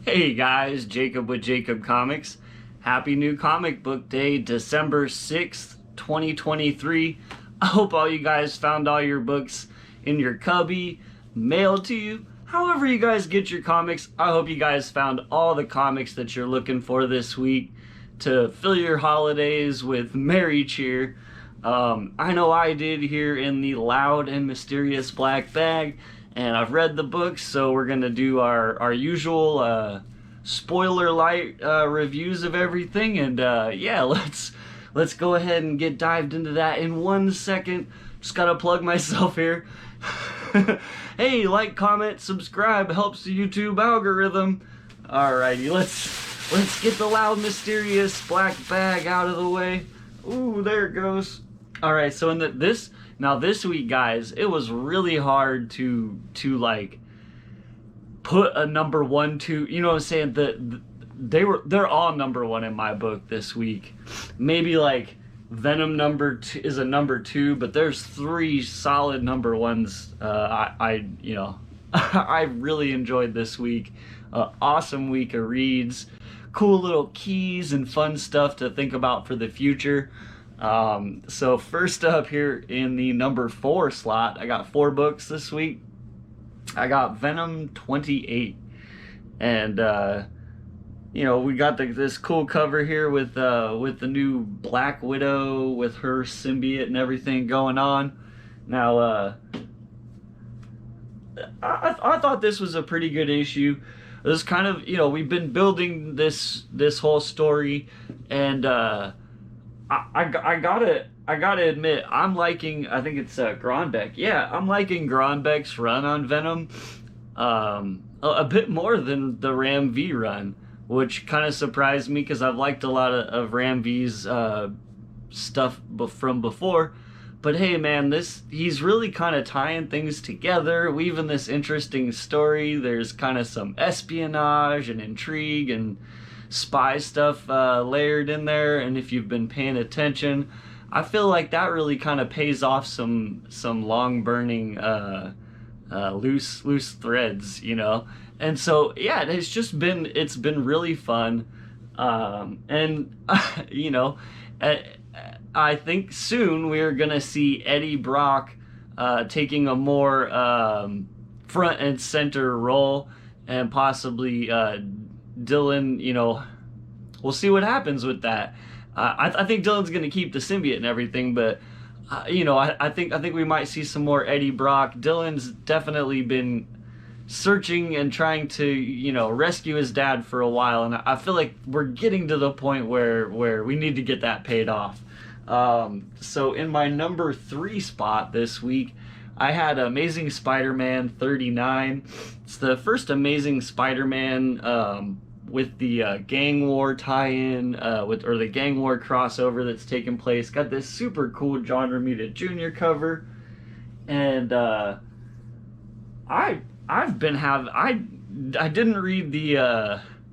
Hey guys, Jacob with Jacob Comics. Happy New Comic Book Day, December 6th, 2023. I hope all you guys found all your books in your cubby, mailed to you. However you guys get your comics, I hope you guys found all the comics that you're looking for this week to fill your holidays with merry cheer. I know I did here in the loud and mysterious black bag. And I've read the books, so we're gonna do our usual spoiler light reviews of everything, and yeah, let's go ahead and get dived into that in 1 second. Just gotta plug myself here. Hey, like, comment, subscribe, helps the YouTube algorithm. Alrighty, let's get the loud, mysterious black bag out of the way. Ooh, there it goes. All right, so in this week, guys, it was really hard to like put a number 1, 2. You know what I'm saying? They're all number 1 in my book this week. Maybe like Venom number 2 is a number 2, but there's 3 solid number 1s. I really enjoyed this week. Awesome week of reads, cool little keys and fun stuff to think about for the future. So first up here in the number 4 slot, I got 4 books this week. I got Venom 28, and we got this cool cover here with the new Black Widow with her symbiote and everything going on. Now, I thought this was a pretty good issue. It was kind of, we've been building this whole story, and I gotta admit, I'm liking, I think it's Gronbeck. Yeah, I'm liking Gronbeck's run on Venom a bit more than the Ram V run, which kind of surprised me because I've liked a lot of Ram V's stuff from before. But hey, man, he's really kind of tying things together, weaving this interesting story. There's kind of some espionage and intrigue and spy stuff layered in there, and if you've been paying attention, I feel like that really kind of pays off some long burning loose threads, and so yeah, it's been really fun, and I think soon we're gonna see Eddie Brock taking a more front and center role, and possibly Dylan, we'll see what happens with that. I think Dylan's gonna keep the symbiote and everything, but I think we might see some more Eddie Brock. Dylan's definitely been searching and trying to rescue his dad for a while, and I feel like we're getting to the point where we need to get that paid off. So in my number 3 spot this week, I had Amazing Spider-Man 39. It's the first Amazing Spider-Man with the gang war tie-in, or the gang war crossover that's taken place. Got this super cool John Romita Jr. cover, and I didn't read the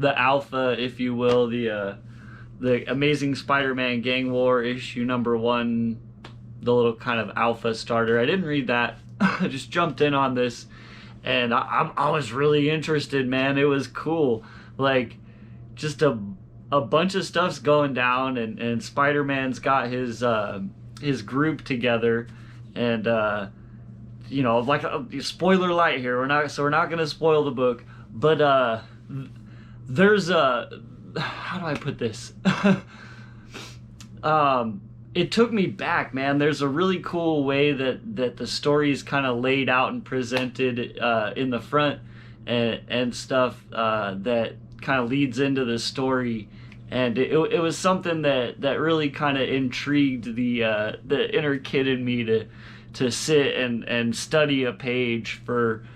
alpha, if you will, the Amazing Spider-Man Gang War issue number 1, the little kind of alpha starter. I didn't read that. I just jumped in on this, and I was really interested, man. It was cool. Like, just a bunch of stuff's going down, and Spider-Man's got his group together, and like spoiler light here. We're not gonna spoil the book, but there's how do I put this? It took me back, man. There's a really cool way that the story is kind of laid out and presented in the front and stuff that kind of leads into the story, and it was something that really kind of intrigued the inner kid in me to sit and study a page for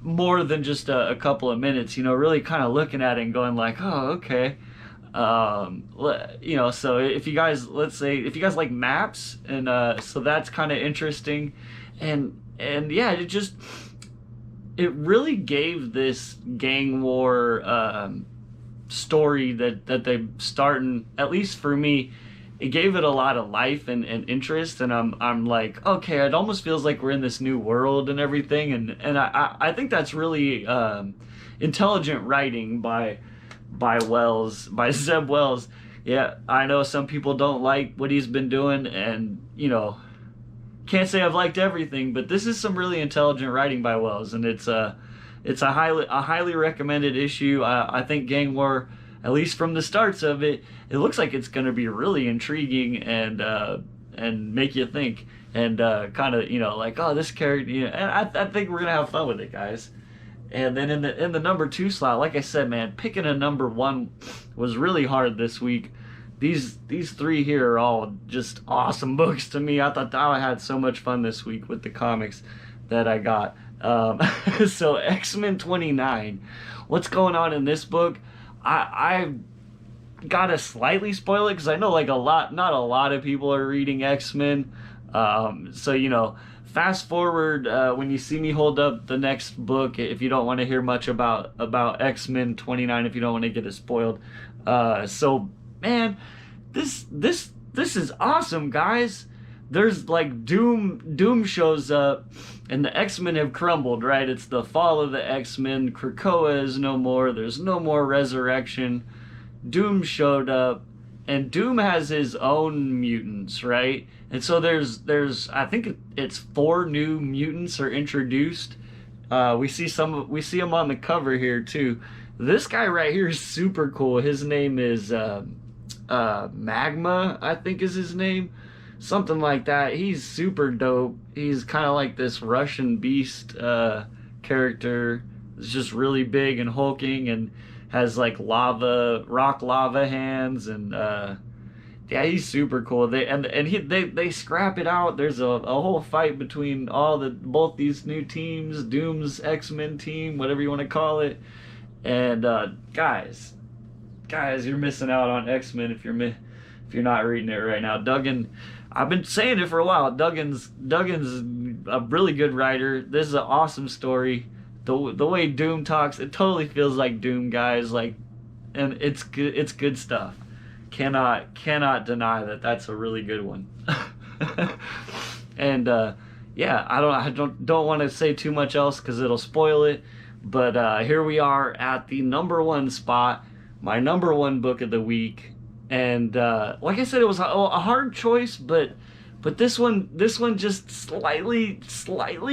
more than just a couple of minutes, really kind of looking at it and going like, oh, okay. So if you guys like maps, and so that's kind of interesting, and yeah, it really gave this gang war story that they starting, at least for me, it gave it a lot of life and interest, and I'm like, okay, it almost feels like we're in this new world and everything, and I think that's really intelligent writing by Wells, by Zeb Wells. Yeah, I know some people don't like what he's been doing, and can't say I've liked everything, but this is some really intelligent writing by Wells, and it's a highly recommended issue. I think Gang War, at least from the starts of it, it looks like it's going to be really intriguing and make you think, and kind of like, oh, this character, and I think we're gonna have fun with it, guys. And then in the number 2 slot, like I said, man, picking a number 1 was really hard this week. These 3 here are all just awesome books to me. I thought I had so much fun this week with the comics that I got. So X-Men 29, what's going on in this book? I gotta slightly spoil it because I know not a lot of people are reading X-Men. So fast forward when you see me hold up the next book if you don't want to hear much about X-Men 29, if you don't want to get it spoiled. So man, this is awesome, guys. There's Doom shows up, and the X-Men have crumbled, right? It's the fall of the X-Men. Krakoa is no more. There's no more resurrection. Doom showed up, and Doom has his own mutants, right? And so there's I think it's 4 new mutants are introduced. We see them on the cover here too. This guy right here is super cool. His name is Magma, I think is his name. Something like that. He's super dope. He's kind of like this Russian beast character. It's just really big and hulking and has rock lava hands, and yeah, he's super cool. They scrap it out. There's a whole fight between both these new teams, Doom's X-Men team, whatever you want to call it. And guys, you're missing out on X-Men if you're not reading it right now. Duggan, I've been saying it for a while. Duggan's a really good writer. This is an awesome story. The way Doom talks, it totally feels like Doom, guys. And it's good. It's good stuff. Cannot deny that. That's a really good one. And yeah, I don't want to say too much else because it'll spoil it. But here we are at the number 1 spot, my number 1 book of the week. And like I said, it was a hard choice, but this one just slightly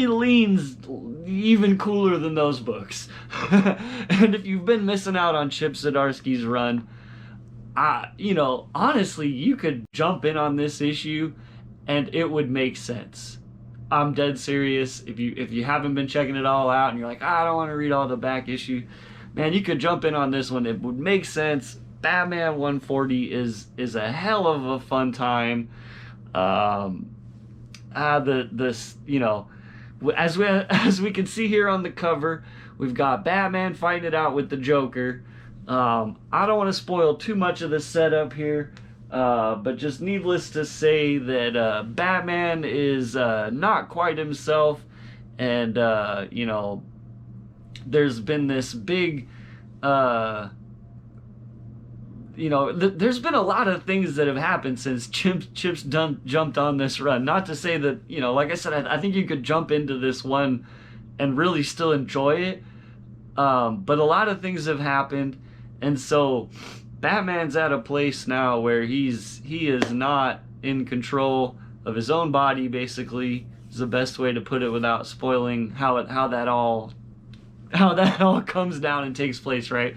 leans even cooler than those books. And if you've been missing out on Chip Zdarsky's run, honestly, you could jump in on this issue and it would make sense. I'm dead serious. If you haven't been checking it all out and you're like, I don't want to read all the back issue, man, you could jump in on this one. It would make sense. Batman 140 is a hell of a fun time. As we can see here on the cover, we've got Batman fighting it out with the Joker. I don't want to spoil too much of the setup here, but just needless to say that Batman is not quite himself, and there's been this big there's been a lot of things that have happened since Chip's jumped on this run. Not to say that, like I said, I think you could jump into this one and really still enjoy it. But a lot of things have happened. And so Batman's at a place now where he is not in control of his own body, basically, is the best way to put it without spoiling how that all comes down and takes place, right?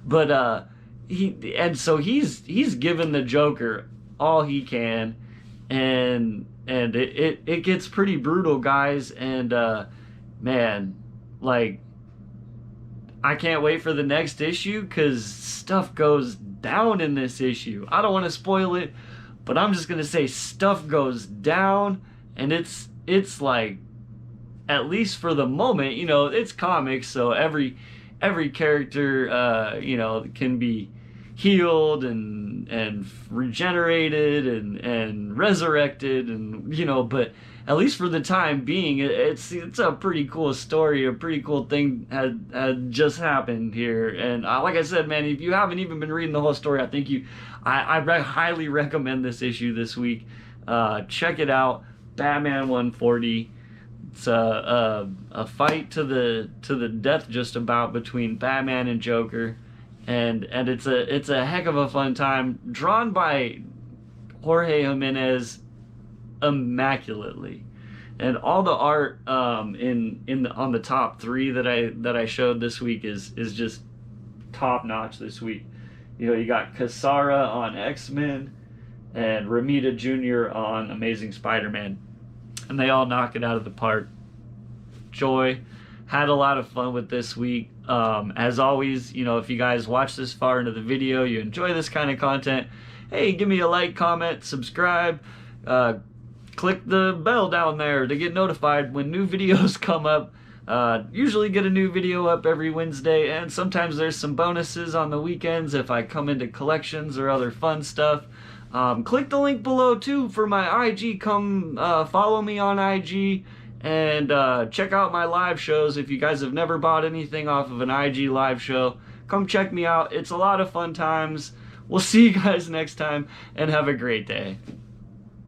But he's given the Joker all he can, and it gets pretty brutal, guys. And man, I can't wait for the next issue because stuff goes down in this issue. I don't want to spoil it, but I'm just gonna say stuff goes down, and it's at least for the moment, it's comics, so every character can be healed and regenerated and resurrected, and but at least for the time being, it's a pretty cool story. A pretty cool thing had just happened here, and like I said, man, if you haven't even been reading the whole story, I think I highly recommend this issue this week. Check it out, Batman 140. It's a fight to the death just about between Batman and Joker, and it's a heck of a fun time, drawn by Jorge Jimenez immaculately, and all the art on the top three that I showed this week is just top notch this week. You know, you got Cassara on X-Men and Ramita Jr. on Amazing Spider-Man, and they all knock it out of the park. Joy, had a lot of fun with this week. As always, you know, if you guys watch this far into the video, you enjoy this kind of content, hey, give me a like, comment, subscribe, click the bell down there to get notified when new videos come up. Usually get a new video up every Wednesday, and sometimes there's some bonuses on the weekends if I come into collections or other fun stuff. Click the link below too for my IG. Come follow me on IG, and check out my live shows. If you guys have never bought anything off of an IG live show, come check me out. It's a lot of fun times. We'll see you guys next time, and have a great day.